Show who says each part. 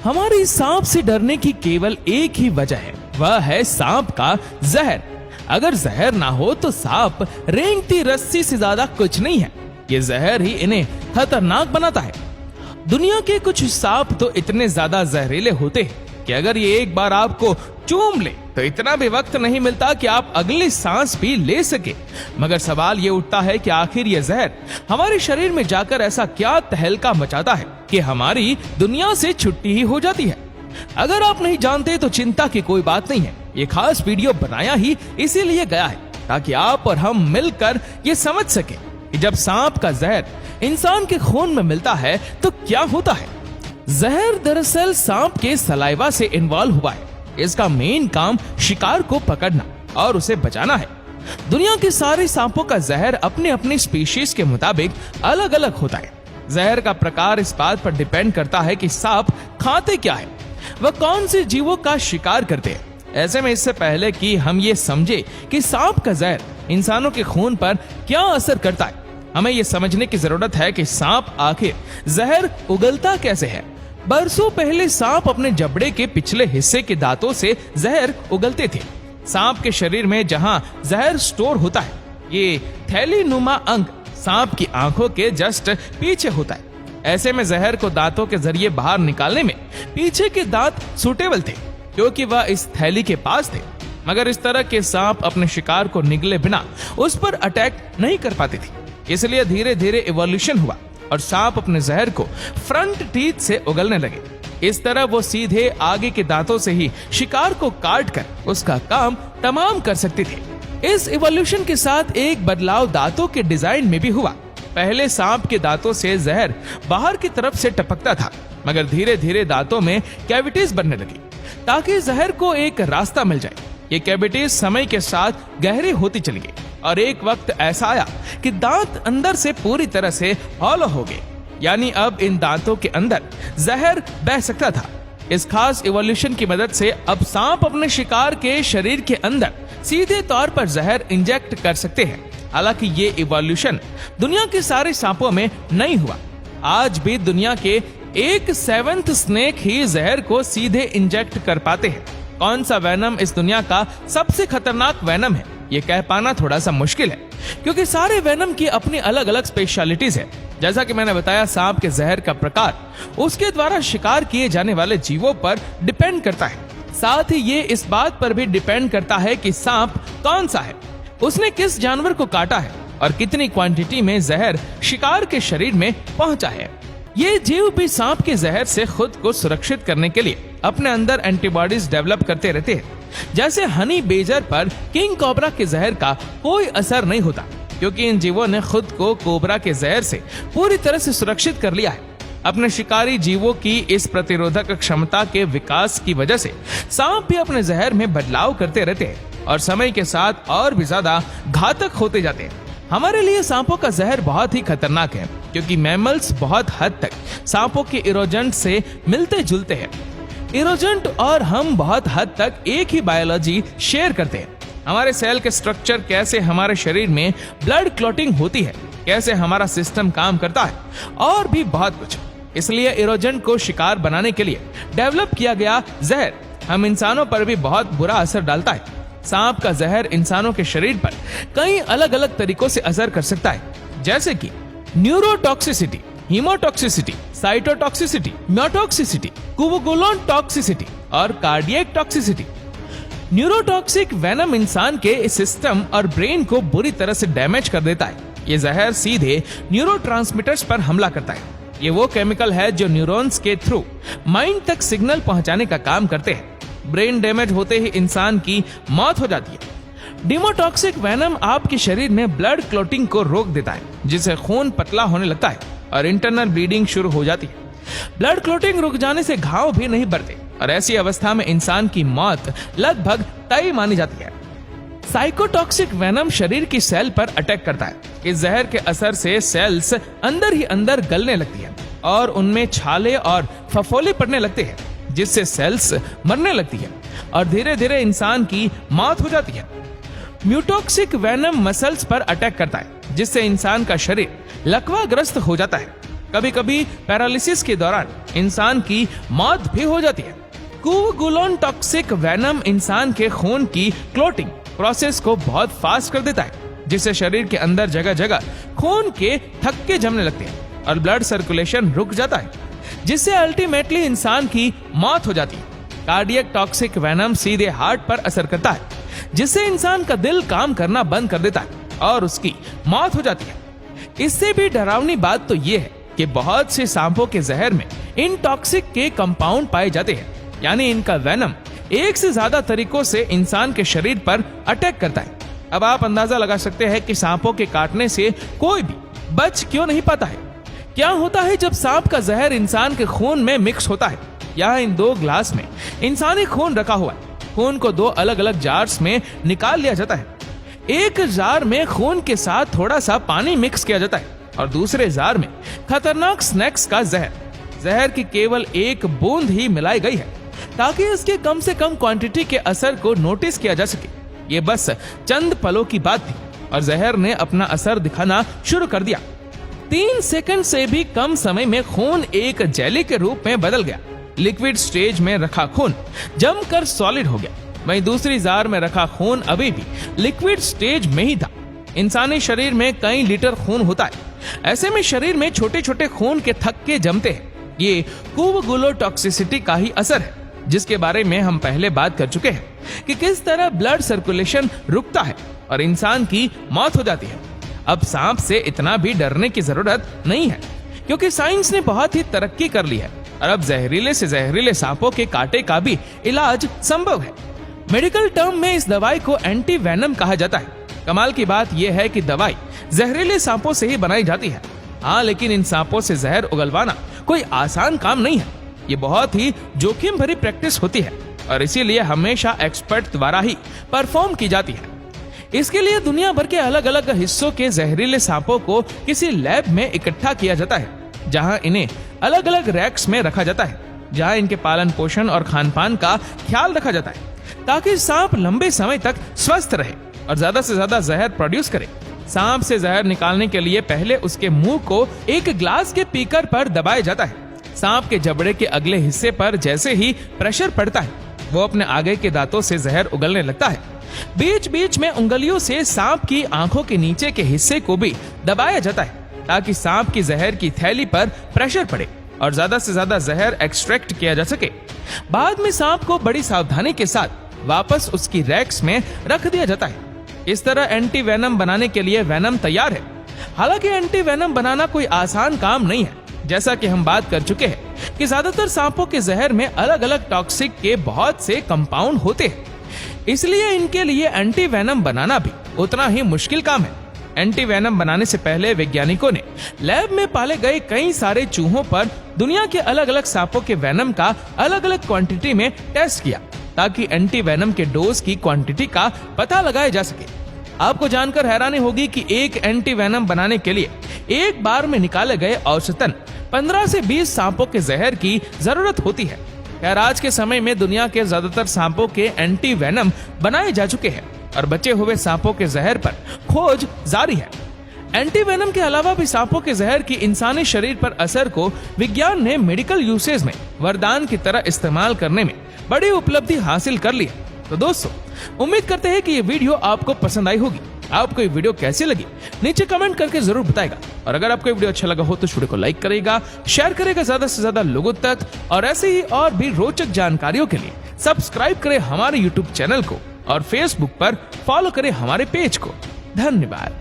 Speaker 1: हमारी सांप से डरने की केवल एक ही वजह है, वह है सांप का जहर। अगर जहर ना हो तो सांप रेंगती रस्सी से ज्यादा कुछ नहीं है। ये जहर ही इन्हें खतरनाक बनाता है। दुनिया के कुछ सांप तो इतने ज्यादा जहरीले होते हैं कि अगर ये एक बार आपको चूम ले तो इतना भी वक्त नहीं मिलता कि आप अगली सांस भी ले सके। मगर सवाल ये उठता है कि आखिर ये जहर हमारे शरीर में जाकर ऐसा क्या तहलका मचाता है कि हमारी दुनिया से छुट्टी ही हो जाती है। अगर आप नहीं जानते तो चिंता की कोई बात नहीं है। ये खास वीडियो बनाया ही इसीलिए गया है ताकि आप और हम मिलकर ये समझ सके कि जब सांप का जहर इंसान के खून में मिलता है तो क्या होता है। जहर दरअसल सांप के सलाइवा से इन्वॉल्व हुआ है। इसका मेन काम शिकार को पकड़ना और उसे बचाना है। दुनिया के सारे सांपों का जहर अपने अपने स्पीशीज के मुताबिक अलग अलग होता है। जहर का प्रकार इस बात पर डिपेंड करता है कि सांप खाते क्या है, वह कौन से जीवों का शिकार करते हैं। ऐसे में इससे पहले कि हम ये समझे कि सांप का जहर इंसानों के खून पर क्या असर करता है, हमें ये समझने की जरूरत है कि सांप आखिर जहर उगलता कैसे है। बरसों पहले सांप अपने जबड़े के पिछले हिस्से के दांतों से जहर उगलते थे। सांप के शरीर में जहां जहर स्टोर होता है, ये थैलीनुमा अंग सांप की आंखों के जस्ट पीछे होता है। ऐसे में जहर को दांतों के जरिए बाहर निकालने में पीछे के दांत सुटेबल थे क्योंकि वह इस थैली के पास थे। मगर इस तरह के सांप अपने शिकार को निगले बिना उस पर अटैक नहीं कर पाते थे। इसलिए धीरे धीरे इवोल्यूशन हुआ और सांप अपने जहर को फ्रंट टीथ से उगलने लगे। इस तरह वो सीधे आगे के दांतों से ही शिकार को काट कर उसका काम तमाम कर सकते थे। इस इवोल्यूशन के साथ एक बदलाव दांतों के डिजाइन में भी हुआ। पहले सांप के दांतों से जहर बाहर की तरफ से टपकता था, मगर धीरे धीरे दांतों में कैविटीज बनने लगी ताकि जहर को एक रास्ता मिल जाए। ये कैविटीज समय के साथ गहरी होती चली गई और एक वक्त ऐसा आया कि दांत अंदर से पूरी तरह से हॉलो हो गए, यानी अब इन दांतों के अंदर जहर बह सकता था। इस खास इवोल्यूशन की मदद से अब सांप अपने शिकार के शरीर के अंदर सीधे तौर पर जहर इंजेक्ट कर सकते हैं। हालांकि ये इवोल्यूशन दुनिया के सारे सांपों में नहीं हुआ। आज भी दुनिया के 1/7 स्नेक ही जहर को सीधे इंजेक्ट कर पाते हैं। कौन सा वेनम इस दुनिया का सबसे खतरनाक वेनम है, ये कह पाना थोड़ा सा मुश्किल है क्योंकि सारे वेनम की अपनी अलग अलग स्पेशलिटीज है। जैसा कि मैंने बताया, सांप के जहर का प्रकार उसके द्वारा शिकार किए जाने वाले जीवों पर डिपेंड करता है। साथ ही ये इस बात पर भी डिपेंड करता है कि सांप कौन सा है, उसने किस जानवर को काटा है और कितनी क्वांटिटी में जहर शिकार के शरीर में पहुंचा है। ये जीव भी सांप के जहर से खुद को सुरक्षित करने के लिए अपने अंदर एंटीबॉडीज डेवलप करते रहते हैं। जैसे हनी बेजर पर किंग कोबरा के जहर का कोई असर नहीं होता क्योंकि इन जीवों ने खुद को कोबरा के जहर से पूरी तरह से सुरक्षित कर लिया है। अपने शिकारी जीवों की इस प्रतिरोधक क्षमता के विकास की वजह से सांप भी अपने जहर में बदलाव करते रहते हैं और समय के साथ और भी ज्यादा घातक होते जाते हैं। हमारे लिए सांपों का जहर बहुत ही खतरनाक है क्योंकि मैमल्स बहुत हद तक सांपों के इरोजेंट से मिलते जुलते हैं। इरोजेंट और हम बहुत हद तक एक ही बायोलॉजी शेयर करते हैं। हमारे सेल के स्ट्रक्चर, कैसे हमारे शरीर में ब्लड क्लॉटिंग होती है, कैसे हमारा सिस्टम काम करता है और भी बहुत कुछ। इसलिए इरोजेंट को शिकार बनाने के लिए डेवलप किया गया जहर हम इंसानों पर भी बहुत बुरा असर डालता है। सांप का जहर इंसानों के शरीर पर कई अलग अलग तरीकों से असर कर सकता है, जैसे कि न्यूरोटॉक्सिसिटी, हीमोटॉक्सिसिटी, साइटोटॉक्सिसिटी, म्योटॉक्सिसिटी, कुबोगुलोन टॉक्सिसिटी और कार्डियक टॉक्सिसिटी। न्यूरोटॉक्सिक वेनम इंसान के सिस्टम और ब्रेन को बुरी तरह से डैमेज कर देता है। ये जहर सीधे न्यूरोट्रांसमीटर्स पर हमला करता है। ये वो केमिकल है जो न्यूरॉन्स के थ्रू माइंड तक सिग्नल पहुंचाने का काम करते हैं। ब्रेन डैमेज होते ही इंसान की मौत हो जाती है। डीमोटॉक्सिक वेनम आपके शरीर में ब्लड क्लॉटिंग को रोक देता है, जिससे खून पतला होने लगता है और इंटरनल ब्लीडिंग शुरू हो जाती है। ब्लड क्लॉटिंग रुक जाने से घाव भी नहीं बढ़ते और ऐसी अवस्था में इंसान की मौत लगभग तय मानी जाती है। साइकोटॉक्सिक वेनम शरीर की सेल पर अटैक करता है। इस जहर के असर से सेल्स अंदर ही अंदर गलने लगती है और उनमें छाले और फफोले पड़ने लगते हैं, जिससे सेल्स मरने लगती है और धीरे धीरे इंसान की मौत हो जाती है। म्यूटॉक्सिक वेनम मसल्स पर अटैक करता है, जिससे इंसान का शरीर लकवाग्रस्त हो जाता है। कभी कभी पैरालिसिस के दौरान इंसान की मौत भी हो जाती है। कोवगुलोन टॉक्सिक वेनम इंसान के खून की क्लोटिंग प्रोसेस को बहुत फास्ट कर देता है, जिससे शरीर के अंदर जगह जगह खून के थक्के जमने लगते हैं और ब्लड सर्कुलेशन रुक जाता है, जिससे अल्टीमेटली इंसान की मौत हो जाती है। कार्डियक टॉक्सिक वेनम सीधे हार्ट पर असर करता है, जिससे इंसान का दिल काम करना बंद कर देता है और उसकी मौत हो जाती है। इससे भी डरावनी बात तो ये है कि बहुत से सांपों के जहर में इन टॉक्सिक के कंपाउंड पाए जाते हैं, यानी इनका वेनम एक से ज्यादा तरीकों से इंसान के शरीर पर अटैक करता है। अब आप अंदाजा लगा सकते हैं कि सांपों के काटने से कोई भी बच क्यों नहीं पाता है। क्या होता है जब सांप का जहर इंसान के खून में मिक्स होता है। यहाँ इन 2 ग्लास में इंसानी खून रखा हुआ है। खून को 2 अलग अलग जार्स में निकाल लिया जाता है। एक जार में खून के साथ थोड़ा सा पानी मिक्स किया जाता है और दूसरे जार में खतरनाक स्नेक्स का जहर की केवल 1 बूंद ही मिलाई गई है, ताकि इसके कम से कम क्वांटिटी के असर को नोटिस किया जा सके। ये बस चंद पलों की बात थी और जहर ने अपना असर दिखाना शुरू कर दिया। 3 सेकंड से भी कम समय में खून एक जेली के रूप में बदल गया। लिक्विड स्टेज में रखा खून जमकर सॉलिड हो गया, वहीं दूसरी जार में रखा खून अभी भी लिक्विड स्टेज में ही था। इंसानी शरीर में कई लीटर खून होता है, ऐसे में शरीर में छोटे छोटे खून के थक्के जमते हैं। ये कोवगुलोटॉक्सिसिटी का ही असर है, जिसके बारे में हम पहले बात कर चुके हैं कि किस तरह ब्लड सर्कुलेशन रुकता है और इंसान की मौत हो जाती है। अब सांप से इतना भी डरने की जरूरत नहीं है, क्योंकि साइंस ने बहुत ही तरक्की कर ली है और अब जहरीले से जहरीले सांपों के कांटे का भी इलाज संभव है। मेडिकल टर्म में इस दवाई को एंटी वेनम कहा जाता है। कमाल की बात यह है कि दवाई जहरीले सांपों से ही बनाई जाती है। हाँ, लेकिन इन सांपों से जहर उगलवाना कोई आसान काम नहीं है। ये बहुत ही जोखिम भरी प्रैक्टिस होती है और इसीलिए हमेशा एक्सपर्ट द्वारा ही परफॉर्म की जाती है। इसके लिए दुनिया भर के अलग अलग हिस्सों के जहरीले सांपों को किसी लैब में इकट्ठा किया जाता है, जहां इन्हें अलग अलग रैक्स में रखा जाता है, जहां इनके पालन पोषण और खान पान का ख्याल रखा जाता है, ताकि सांप लंबे समय तक स्वस्थ रहे और ज्यादा से ज्यादा जहर प्रोड्यूस करे। सांप से जहर निकालने के लिए पहले उसके मुंह को एक ग्लास के पीकर पर दबाया जाता है। सांप के जबड़े के अगले हिस्से पर जैसे ही प्रेशर पड़ता है, वो अपने आगे के दांतों से जहर उगलने लगता है। बीच बीच में उंगलियों से सांप की आंखों के नीचे के हिस्से को भी दबाया जाता है, ताकि सांप की जहर की थैली पर प्रेशर पड़े और ज्यादा से ज्यादा जहर एक्सट्रैक्ट किया जा सके। बाद में सांप को बड़ी सावधानी के साथ वापस उसकी रैक्स में रख दिया जाता है। इस तरह एंटी वेनम बनाने के लिए वेनम तैयार है। हालांकि एंटी वेनम बनाना कोई आसान काम नहीं है। जैसा कि हम बात कर चुके हैं कि ज्यादातर सांपों के जहर में अलग अलग टॉक्सिक के बहुत से कंपाउंड होते हैं, इसलिए इनके लिए एंटी वेनम बनाना भी उतना ही मुश्किल काम है। एंटी वेनम बनाने से पहले वैज्ञानिकों ने लैब में पाले गए कई सारे चूहों पर दुनिया के अलग अलग सांपों के वेनम का अलग अलग क्वांटिटी में टेस्ट किया, ताकि एंटी वेनम के डोज की क्वांटिटी का पता लगाया जा सके। आपको जानकर हैरानी होगी कि एक एंटी वेनम बनाने के लिए एक बार में निकाले गए औसतन 15 से 20 सांपों के जहर की जरूरत होती है। खैर, आज के समय में दुनिया के ज्यादातर सांपों के एंटी वेनम बनाए जा चुके हैं और बचे हुए सांपों के जहर पर खोज जारी है। एंटी वेनम के अलावा भी सांपों के जहर की इंसानी शरीर पर असर को विज्ञान ने मेडिकल यूसेज में वरदान की तरह इस्तेमाल करने में बड़ी उपलब्धि हासिल कर ली है। तो दोस्तों, उम्मीद करते हैं कि ये वीडियो आपको पसंद आई होगी। आपको ये वीडियो कैसी लगी नीचे कमेंट करके जरूर बताएगा, और अगर आपको ये वीडियो अच्छा लगा हो तो वीडियो को लाइक करेगा, शेयर करेगा ज्यादा से ज्यादा लोगों तक, और ऐसे ही और भी रोचक जानकारियों के लिए सब्सक्राइब करें हमारे YouTube चैनल को और Facebook पर फॉलो करें हमारे पेज को। धन्यवाद।